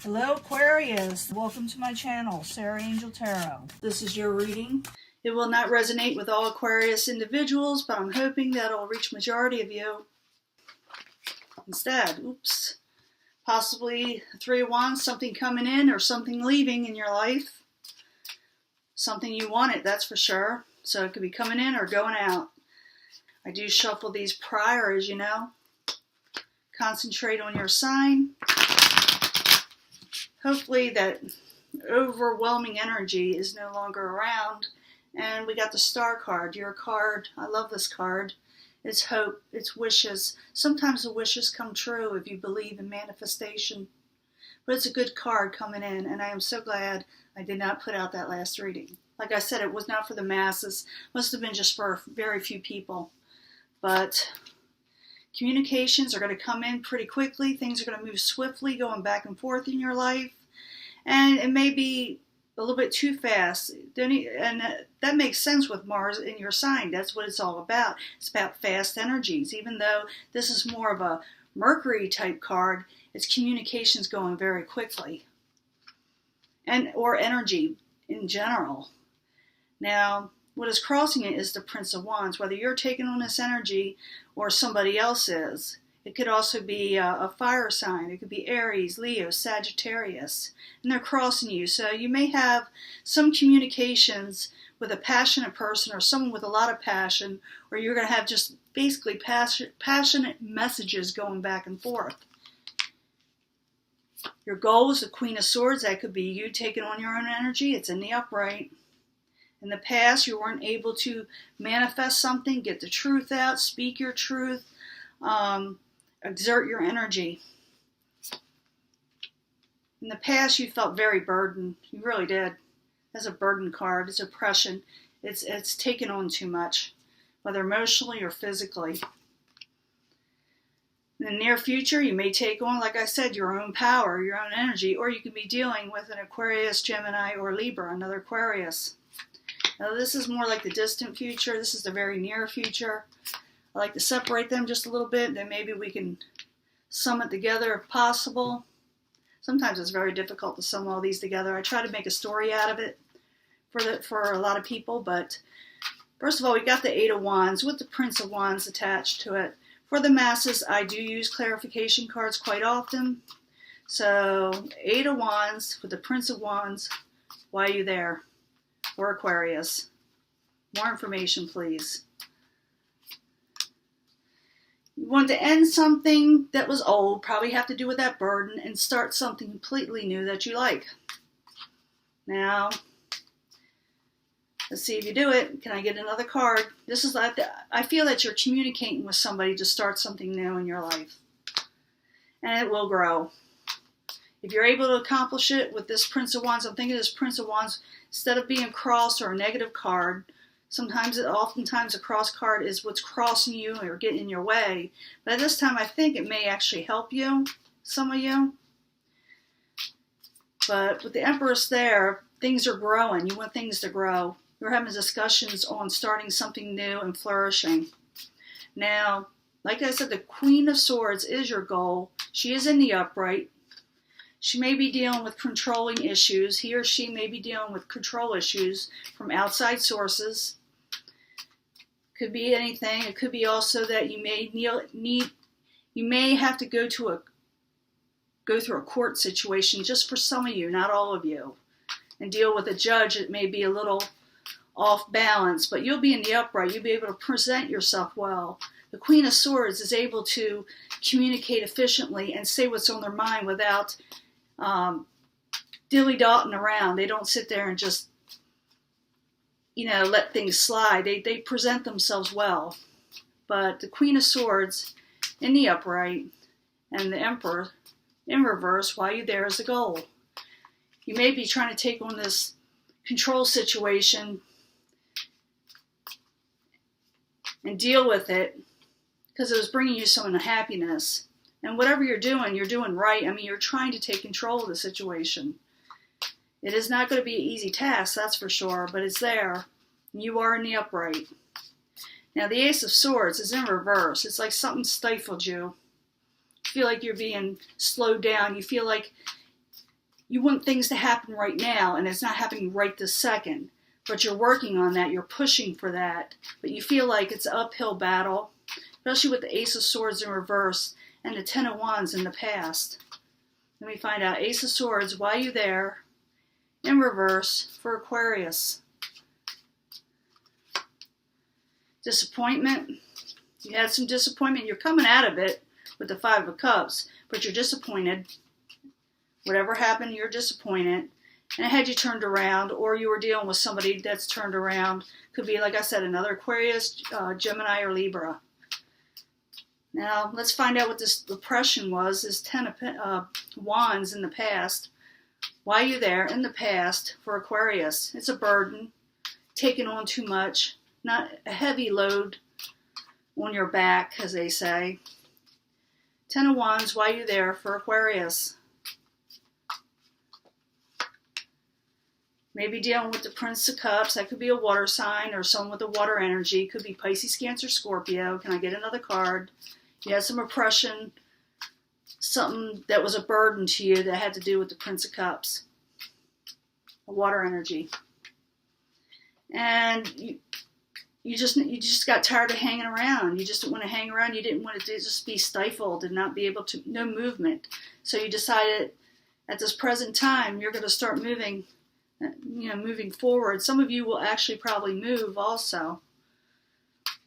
Hello Aquarius, welcome to my channel, Sarah Angel Tarot. This is your reading. It will not resonate with all Aquarius individuals, but I'm hoping that it will reach majority of you. Instead, possibly the Three of Wands, something coming in or something leaving in your life. Something you wanted, that's for sure. So it could be coming in or going out. I do shuffle these prior, as you know. Concentrate on your sign. Hopefully that overwhelming energy is no longer around. And we got the Star card. Your card, I love this card. It's hope, it's wishes. Sometimes the wishes come true if you believe in manifestation. But it's a good card coming in, and I am so glad I did not put out that last reading. Like I said, it was not for the masses. Must have been just for very few people. But communications are going to come in pretty quickly. Things are going to move swiftly, going back and forth in your life. And it may be a little bit too fast. And that makes sense with Mars in your sign. That's what it's all about. It's about fast energies. Even though this is more of a Mercury type card, it's communications going very quickly. Or energy in general. Now, what is crossing it is the Prince of Wands. Whether you're taking on this energy or somebody else is. It could also be a fire sign. It could be Aries, Leo, Sagittarius. And they're crossing you. So you may have some communications with a passionate person or someone with a lot of passion. Or you're going to have just basically passionate messages going back and forth. Your goal is the Queen of Swords. That could be you taking on your own energy. It's in the upright. In the past, you weren't able to manifest something, get the truth out, speak your truth, exert your energy. In the past, you felt very burdened. You really did. That's a burden card. It's oppression. It's taken on too much, whether emotionally or physically. In the near future, you may take on, like I said, your own power, your own energy, or you could be dealing with an Aquarius, Gemini, or Libra, another Aquarius. Now, this is more like the distant future. This is the very near future. I like to separate them just a little bit, then maybe we can sum it together if possible. Sometimes it's very difficult to sum all these together. I try to make a story out of it for a lot of people, but first of all, we got the Eight of Wands with the Prince of Wands attached to it. For the masses, I do use clarification cards quite often. So, Eight of Wands with the Prince of Wands, why are you there? Or Aquarius. More information, please. You want to end something that was old, probably have to do with that burden, and start something completely new that you like. Now, let's see if you do it. Can I get another card? This is like I feel that you're communicating with somebody to start something new in your life. And it will grow. If you're able to accomplish it with this Prince of Wands, I'm thinking this Prince of Wands, instead of being crossed or a negative card, oftentimes a cross card is what's crossing you or getting in your way. But at this time, I think it may actually help you, some of you. But with the Empress there, things are growing. You want things to grow. You're having discussions on starting something new and flourishing. Now, like I said, the Queen of Swords is your goal. She is in the upright. She may be dealing with controlling issues. He or she may be dealing with control issues from outside sources. Could be anything. It could be also that you may have to go through a court situation just for some of you, not all of you, and deal with a judge. It may be a little off balance, but you'll be in the upright. You'll be able to present yourself well. The Queen of Swords is able to communicate efficiently and say what's on their mind without dilly-dotting around. They don't sit there and just, let things slide. They present themselves well. But the Queen of Swords in the upright and the Emperor in reverse, while you're there, is the goal. You may be trying to take on this control situation and deal with it because it was bringing you some unhappiness. And whatever you're doing right. I mean, you're trying to take control of the situation. It is not going to be an easy task, that's for sure, but it's there. And you are in the upright. Now, the Ace of Swords is in reverse. It's like something stifled you. feel like you're being slowed down. You feel like you want things to happen right now, and it's not happening right this second. But you're working on that. You're pushing for that. But you feel like it's an uphill battle, especially with the Ace of Swords in reverse and the Ten of Wands in the past. Let me find out. Ace of Swords, why are you there? In reverse for Aquarius. Disappointment. You had some disappointment. You're coming out of it with the Five of Cups, but you're disappointed. Whatever happened, you're disappointed. And it had you turned around, or you were dealing with somebody that's turned around. Could be, like I said, another Aquarius, Gemini, or Libra. Now, let's find out what this depression was. This Ten of Wands in the past. Why are you there in the past for Aquarius? It's a burden, taking on too much, not a heavy load on your back, as they say. Ten of Wands, why are you there for Aquarius? Maybe dealing with the Prince of Cups. That could be a water sign or someone with a water energy. Could be Pisces, Cancer, Scorpio. Can I get another card? You had some oppression, something that was a burden to you that had to do with the Prince of Cups, a water energy. And you just got tired of hanging around. You just didn't want to hang around. You didn't want to just be stifled and not be able to, no movement. So you decided at this present time you're going to start moving. Moving forward. Some of you will actually probably move also.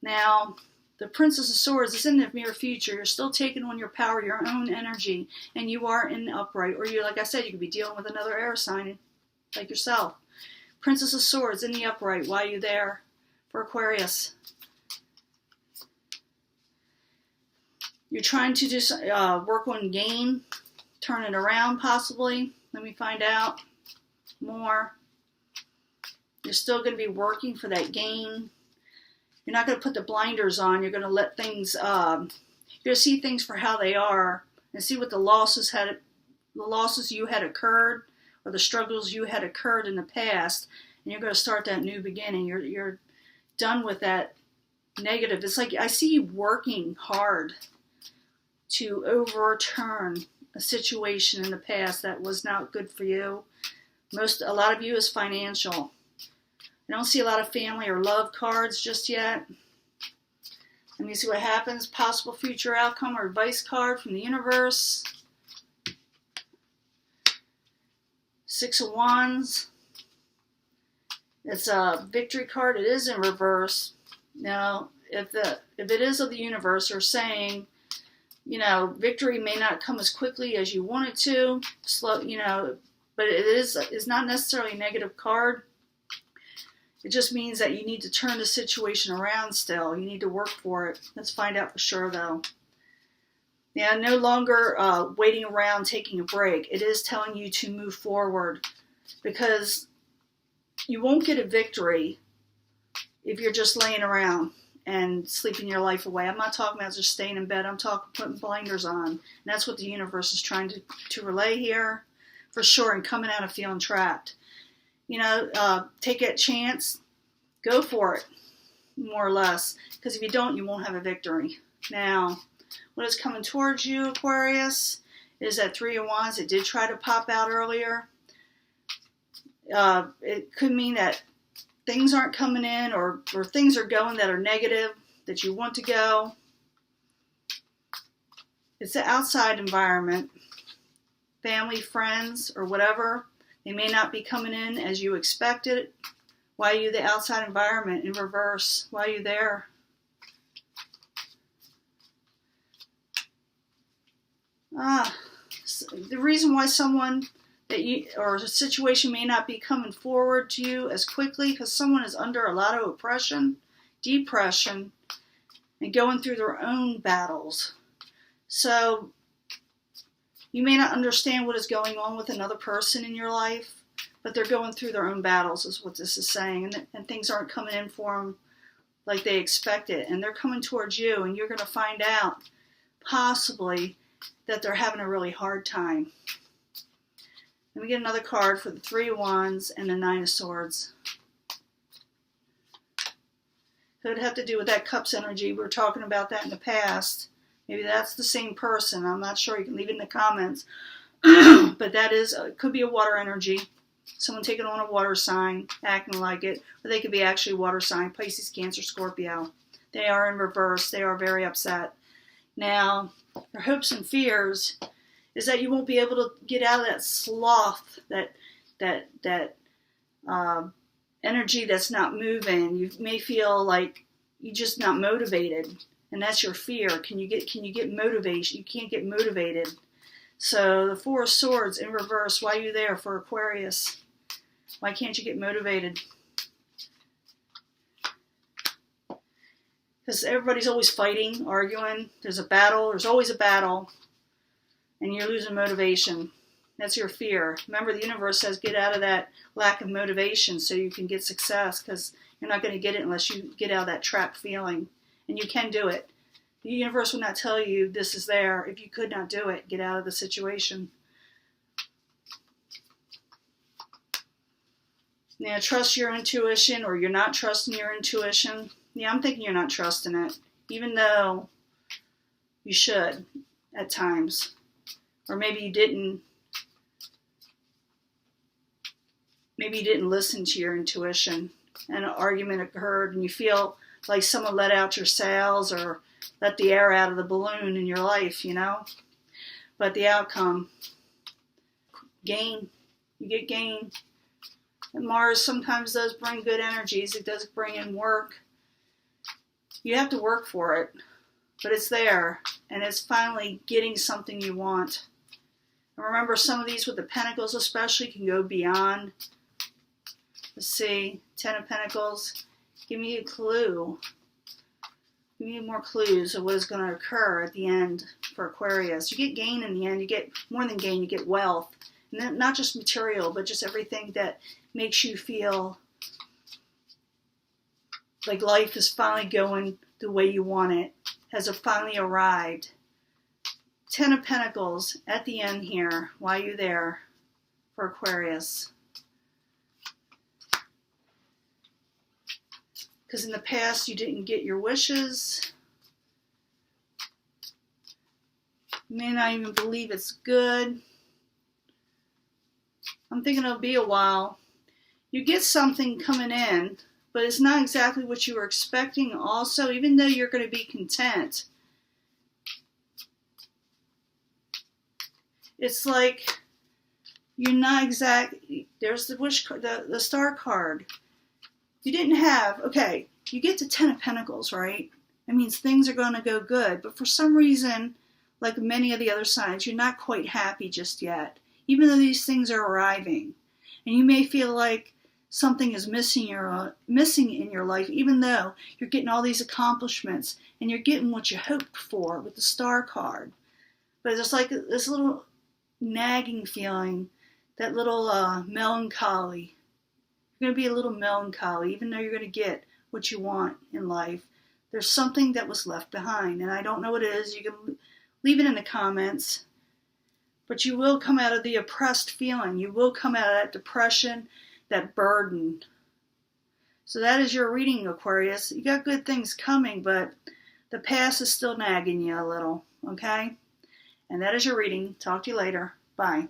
Now, the Princess of Swords is in the near future. You're still taking on your power, your own energy, and you are in the upright. Or you, like I said, you could be dealing with another air sign like yourself. Princess of Swords in the upright. Why are you there for Aquarius? You're trying to just work on gain, turn it around possibly. Let me find out more. You're still going to be working for that gain. You're not going to put the blinders on. You're going to let things, you're going to see things for how they are and see what the losses you had occurred or the struggles you had occurred in the past, and you're going to start that new beginning. You're done with that negative. It's like I see you working hard to overturn a situation in the past that was not good for you. A lot of you is financial. I don't see a lot of family or love cards just yet. Let me see what happens. Possible future outcome or advice card from the universe. Six of Wands. It's a victory card. It is in reverse. Now, if it is of the universe, they're saying, victory may not come as quickly as you want it to. But it is not necessarily a negative card. It just means that you need to turn the situation around still. You need to work for it. Let's find out for sure, though. Yeah, no longer waiting around, taking a break. It is telling you to move forward because you won't get a victory if you're just laying around and sleeping your life away. I'm not talking about just staying in bed. I'm talking putting blinders on. And that's what the universe is trying to relay here for sure, and coming out of feeling trapped. Take that chance. Go for it, more or less. Because if you don't, you won't have a victory. Now, what is coming towards you, Aquarius, is that Three of Wands. It did try to pop out earlier. It could mean that things aren't coming in or things are going that are negative, that you want to go. It's the outside environment. Family, friends, or whatever. They may not be coming in as you expected. Why are you the outside environment in reverse? Why are you there? The reason why someone or a situation may not be coming forward to you as quickly because someone is under a lot of oppression, depression, and going through their own battles. So you may not understand what is going on with another person in your life, but they're going through their own battles is what this is saying, and things aren't coming in for them like they expected, and they're coming towards you, and you're going to find out possibly that they're having a really hard time. Let me get another card for the Three of Wands and the Nine of Swords. It would have to do with that Cups energy. We were talking about that in the past. Maybe that's the same person. I'm not sure. You can leave it in the comments. But that is, could be a water energy. Someone taking on a water sign, acting like it. Or they could be actually water sign, Pisces, Cancer, Scorpio. They are in reverse. They are very upset. Now, their hopes and fears is that you won't be able to get out of that sloth, that energy that's not moving. You may feel like you're just not motivated, and that's your fear. Can you get motivation? You can't get motivated. So the Four of Swords in reverse. Why are you there for Aquarius? Why can't you get motivated? Because everybody's always fighting, arguing. There's a battle. There's always a battle. And you're losing motivation. That's your fear. Remember, the universe says get out of that lack of motivation so you can get success, because you're not going to get it unless you get out of that trapped feeling. And you can do it. The universe will not tell you this is there if you could not do it. Get out of the situation. Now, trust your intuition, or you're not trusting your intuition. Yeah, I'm thinking you're not trusting it, even though you should at times. Or maybe you didn't. Maybe you didn't listen to your intuition, and an argument occurred, and you feel like someone let out your sails or let the air out of the balloon in your life, you know. But the outcome, gain. You get gain. And Mars sometimes does bring good energies. It does bring in work. You have to work for it, but it's there, and it's finally getting something you want. And remember, some of these with the Pentacles especially can go beyond. Let's see, Ten of Pentacles. Give me a clue. Give me more clues of what is going to occur at the end for Aquarius. You get gain in the end. You get more than gain. You get wealth. And not just material, but just everything that makes you feel like life is finally going the way you want it. Has finally arrived. Ten of Pentacles at the end here. Why are you there for Aquarius? Because in the past you didn't get your wishes. You may not even believe it's good. I'm thinking it'll be a while. You get something coming in, but it's not exactly what you were expecting also, even though you're going to be content. It's like you're not exactly, there's the wish card, the star card. You didn't have, okay, you get to Ten of Pentacles, right? That means things are going to go good, but for some reason, like many of the other signs, you're not quite happy just yet, even though these things are arriving. And you may feel like something is missing in your life, even though you're getting all these accomplishments and you're getting what you hoped for with the star card. But it's like this little nagging feeling, that little melancholy. You're going to be a little melancholy, even though you're going to get what you want in life. There's something that was left behind, and I don't know what it is. You can leave it in the comments. But you will come out of the oppressed feeling. You will come out of that depression, that burden. So that is your reading, Aquarius. You got good things coming, but the past is still nagging you a little, okay? And that is your reading. Talk to you later. Bye.